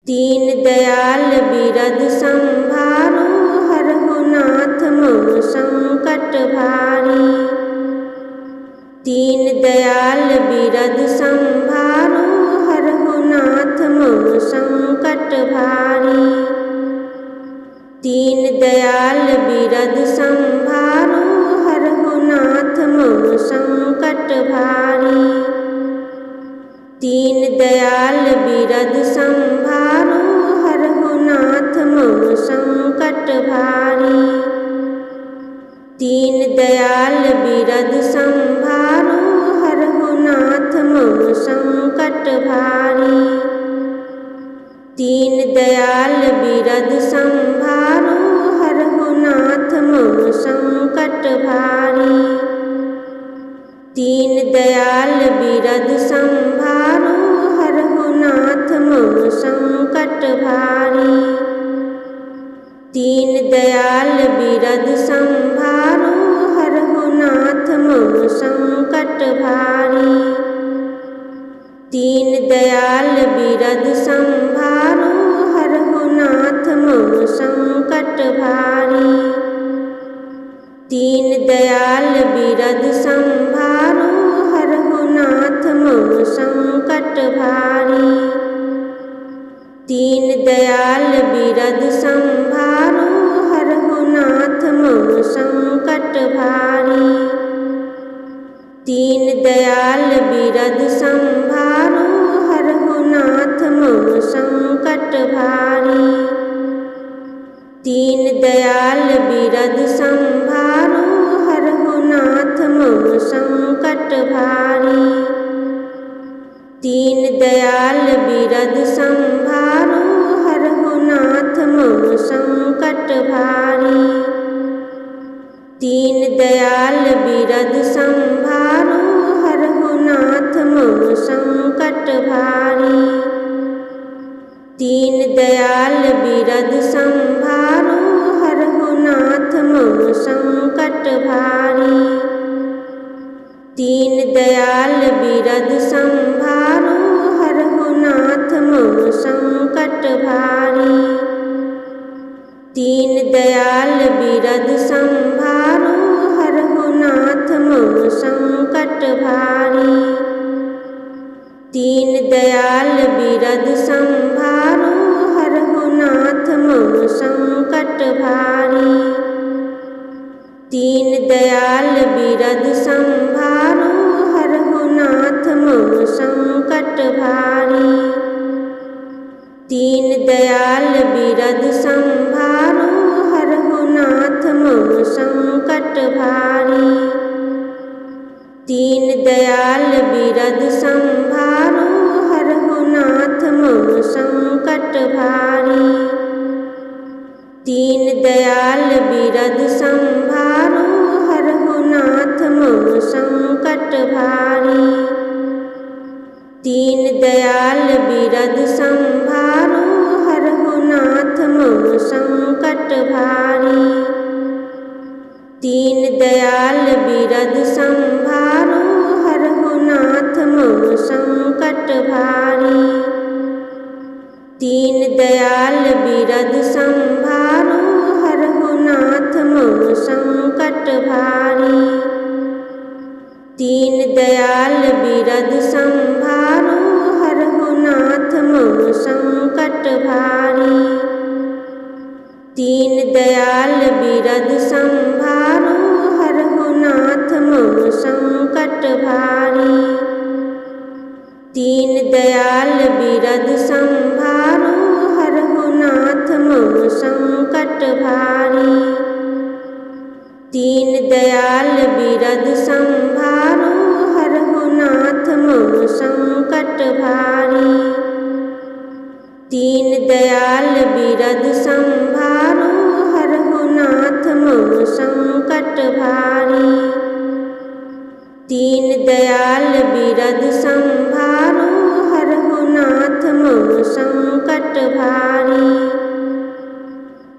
दीन दयाल बिरद संभारो, हरहु नाथ मम संकट भारी। दीन दयाल बिरद संभारो, हरहु नाथ मम संकट भारी। दीन दयाल बिरद संभारो, हरहु नाथ मम संकट भारी। दीन दयाल बिरद संभारो, हरहु नाथ मम संकट भारी। दीन दयाल बिरद संभारो, हरहु नाथ मम संकट भारी। दीन दयाल बिरद संभारो, हरहु नाथ मम संकट भारी। दीन दयाल बिरद संभारो, हरहु नाथ मम संकट भारी। दीन दयाल बिरद संभारो, हरहु नाथ मम संकट भारी। दीन दयाल बिरद संभारो, हरहु नाथ मम संकट भारी। दीन दयाल बिरद संभारो, हरहु नाथ मम संकट भारी। दीन दयाल बिरद संभारो, हरहु नाथ मम संकट भारी। दीन दयाल बिरद संभारो, हरहु नाथ मम संकट भारी। दीन दयाल बिरद संभारो, हरहु नाथ मम संकट भारी। दीन दयाल बिरद संभारो, हरहु नाथ मम संकट भारी। दीन दयाल बिरद संभारो, हरहु नाथ मम संकट भारी। दीन दयाल बिरद संभारो, हरहु नाथ मम संकट भारी। दीन दयाल बिरद संभारो, हरहु नाथ मम संकट भारी। दीन दयाल बिरद संभारो, हरहु नाथ मम संकट भारी। दीन दयाल बिरद संभारो, हरहु नाथ मम संकट भारी। दीन दयाल बिरद संभारो, हरहु नाथ मम संकट भारी। दीन दयाल बिरद संभारो, हरहु नाथ मम संकट भारी। दीन दयाल बिरद संभारो, हरहु नाथ मम संकट भारी। दीन दयाल बिरद संभारो, हरहु नाथ मम संकट भारी। दीन दयाल बिरद संभारो, हरहु नाथ मम संकट भारी। दीन दयाल बिरद संभारो, हरहु नाथ मम संकट भारी। दीन दयाल बिरद संभारो, हरहु नाथ मम संकट भारी। दीन दयाल बिरद संभारो, हरहु नाथ मम संकट भारी। दीन दयाल बिरद संभारो, हरहु नाथ मम संकट भारी। दीन दयाल बिरद संभारो, हरहु नाथ मम संकट भारी। दीन दयाल बिरद संभारो, हरहु नाथ मम संकट भारी। दीन दयाल बिरद संभारो, हरहु नाथ मम संकट भारी। दीन दयाल बिरद संभारो, हरहु नाथ मम संकट भारी।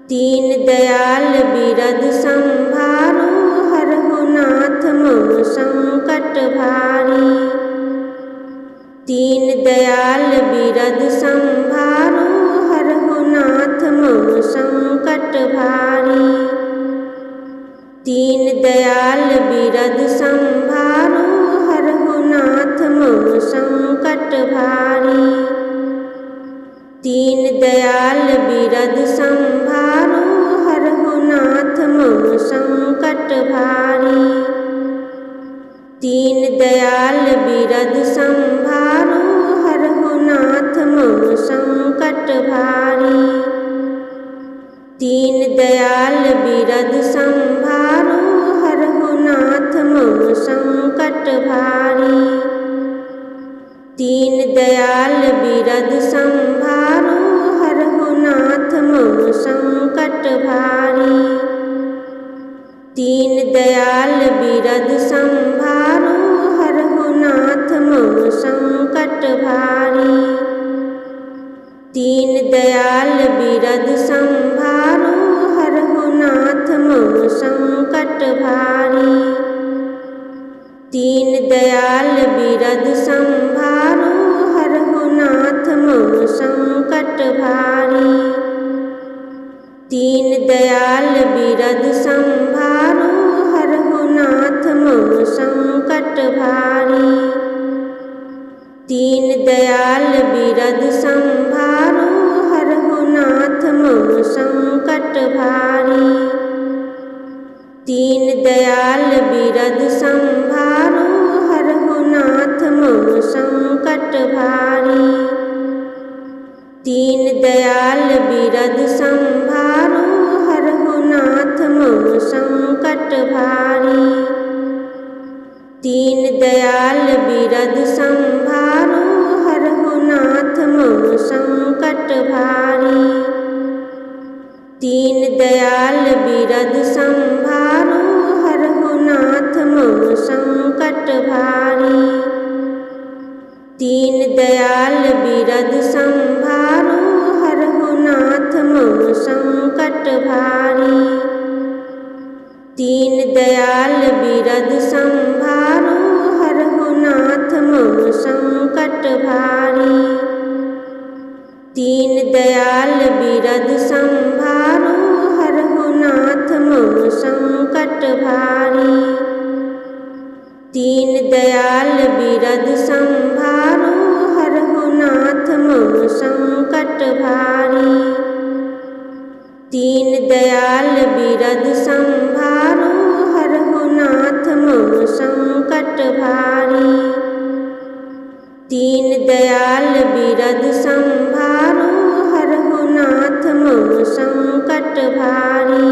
दीन दयाल बिरद संभारो, हरहु नाथ मम संकट भारी। दीन दयाल बिरद संभारो, दीन दयाल बिरद संभारो हरहु नाथ मम संकट भारी। दीन दयाल बिरद संभारो हरहु नाथ मम संकट भारी। दीन दयाल बिरद संभारो हरहु नाथ मम संकट भारी। दीन दयाल बिरद संभारो हरहु नाथ मम संकट भारी। दीन दयाल बिरद संभारो हरहु नाथ मम संकट भारी। दीन दयाल बिरद संभारो हरहु नाथ मम संकट भारी। दीन दयाल बिरद संभारो हरहु नाथ मम संकट भारी। दीन दयाल बिरद संभारो हरहु नाथ मम संकट भारी। दीन दयाल बिरद संभारो हरहु नाथ मम संकट भारी। दीन दयाल बिरद संभारो हरहु नाथ मम संकट भारी। दीन दयाल बिरद संभारो हरहु नाथ मम संकट भारी। दीन दयाल बिरद संभारो हरहु नाथ मम संकट भारी। दीन दयाल बिरद संभारो हरहु नाथ मम संकट भारी। दीन दयाल बिरद संभारो हरहु नाथ मम संकट भारी। दीन दयाल बिरद संभारो हरहु नाथ मम संकट भारी। दीन दयाल बिरद संभारो हरहु नाथ मम संकट भारी। दीन दयाल बिरद संभारो हरहु नाथ मम संकट भारी। दीन दयाल बिरद संभारो हरहु नाथ मम संकट भारी। दीन दयाल बिरद संभारो हरहु नाथ मम संकट भारी। दीन दयाल बिरद संभारो हरहु नाथ मम संकट भारी।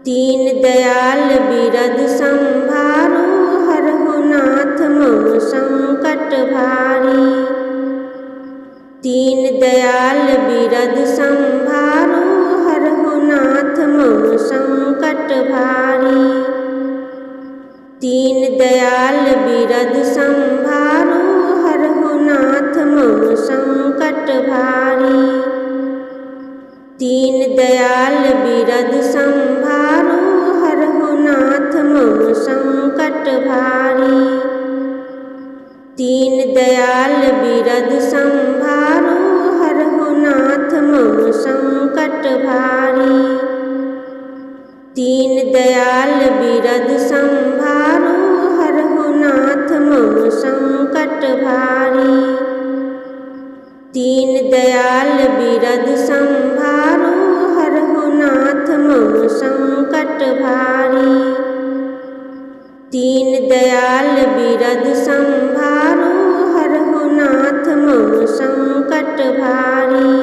दीन दयाल बिरद संभारो हरहु नाथ मम संकट भारी। दीन दयाल बिरद संभारो हरहु नाथ मम संकट भारी। दीन दयाल बिरद संभारो हरहु नाथ मम संकट भारी। दीन दयाल बिरद संभारो हरहु नाथ मम संकट भारी। दीन दयाल बिरद संभारो हरहु नाथ मम संकट भारी। दीन दयाल बिरद संभारो हरहु नाथ मम संकट भारी। दीन दयाल बिरद संभारो हरहु नाथ मम संकट भारी। दीन दयाल बिरद संभारो हरहु नाथ मम संकट भारी।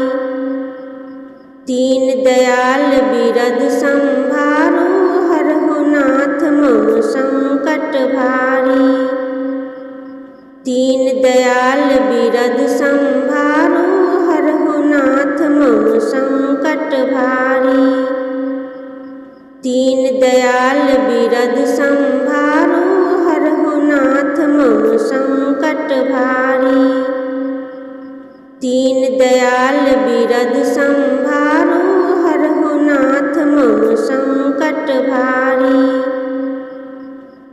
दीन दयाल बिरद संभारो हरहु नाथ मम संकट भारी। दीन दयाल बिरद संभारो हरहु नाथ मम संकट भारी। दीन दयाल बिरद संभारो हरहु नाथ मम संकट भारी। दीन दयाल बिरद संभारो हरहु नाथ मम संकट भारी।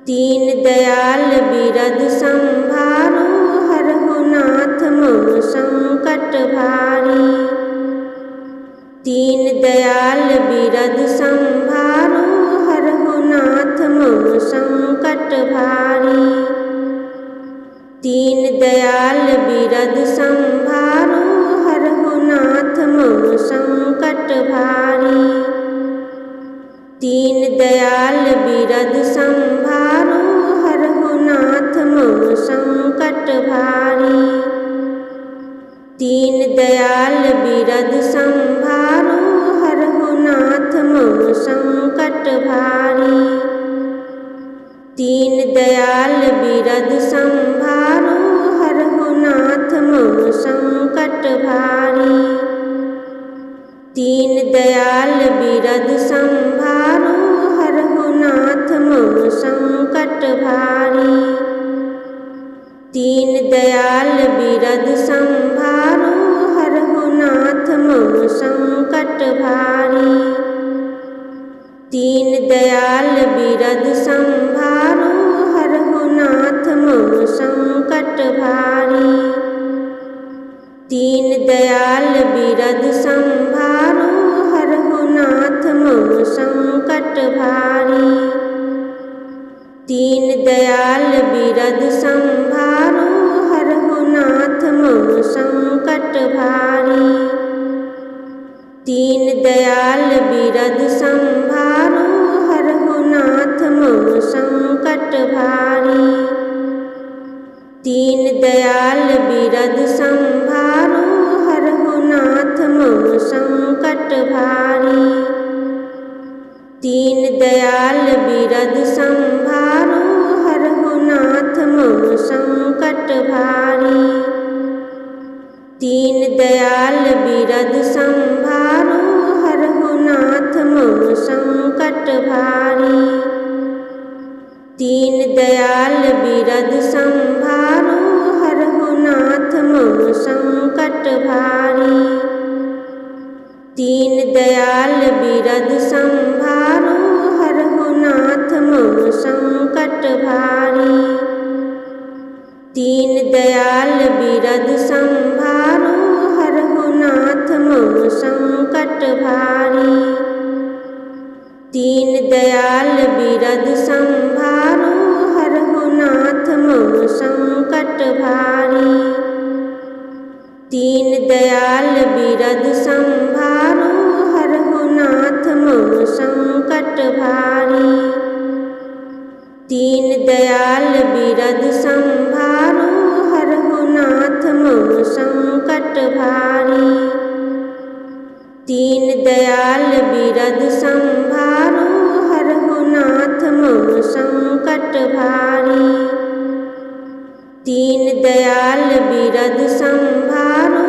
दीन दयाल बिरद संभारो हरहु नाथ मम संकट भारी। दीन दयाल बिरद संभारो मम संकट भारी। दीन दयाल बिरद संभारो हरहु नाथ मम संकट भारी। दीन दयाल बिरद संभारो हरहु नाथ मम संकट भारी। दीन दयाल बिरद संभारो हरहु नाथ मम संकट भारी। दीन दयाल बिरद संभारो हरहु नाथ मम संकट भारी। दीन दयाल बिरद संभारो हरहु नाथ मम संकट भारी। दीन दयाल बिरद संभारो हरहु नाथ मम संकट भारी। दीन दयाल बिरद संभारो हरहु नाथ मम संकट भारी। दीन दयाल बिरद संभारो हरहु नाथ मम संकट भारी। दीन दयाल बिरद संभारो हरहु नाथ मम संकट भारी। दीन दयाल बिरद संभारो हरहु नाथ मम संकट भारी। दीन दयाल बिरद संभारो हरहु नाथ मम संकट भारी। दीन दयाल बिरद संभारो हरहु नाथ मम संकट भारी। दीन दयाल बिरद संभारो हरहु नाथ मम संकट भारी। दीन दयाल बिरद संभारो हरहु नाथ मम संकट भारी। दीन दयाल बिरद संभारो हरहु नाथ मम संकट भारी। दीन दयाल बिरद संभारो हरहु नाथ मम संकट भारी। दीन दयाल बिरद संभारो हरहु नाथ मम संकट भारी। दीन दयाल बिरद संभारो हरहु नाथ मम संकट भारी। दीन दयाल बिरद संभारो हरहु नाथ मम संकट भारी। दीन दयाल बिरद संभारो हरहु नाथ मम संकट भारी। दीन दयाल बिरद संभारो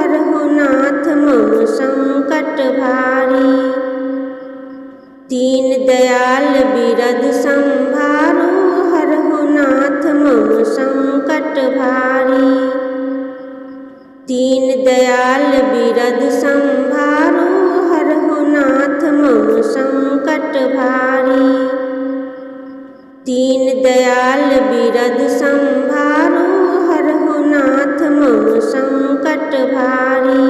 हरहु नाथ मम संकट भारी। दीन दयाल बिरद संभारो हरहु नाथ मम संकट भारी। दीन दयाल बिरद संभारो हरहु नाथ मम संकट भारी। दीन दयाल बिरद संभारो हरहु नाथ मम संकट भारी।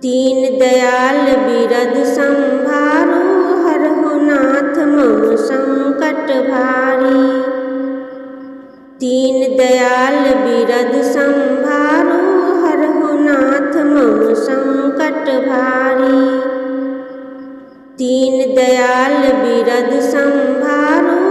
दीन दयाल बिरद संभारो हरहु नाथ मम संकट भारी। दीन दयाल बिरद संभारो हरहु नाथ मम संकट भारी। दीन दयाल बिरद संभारो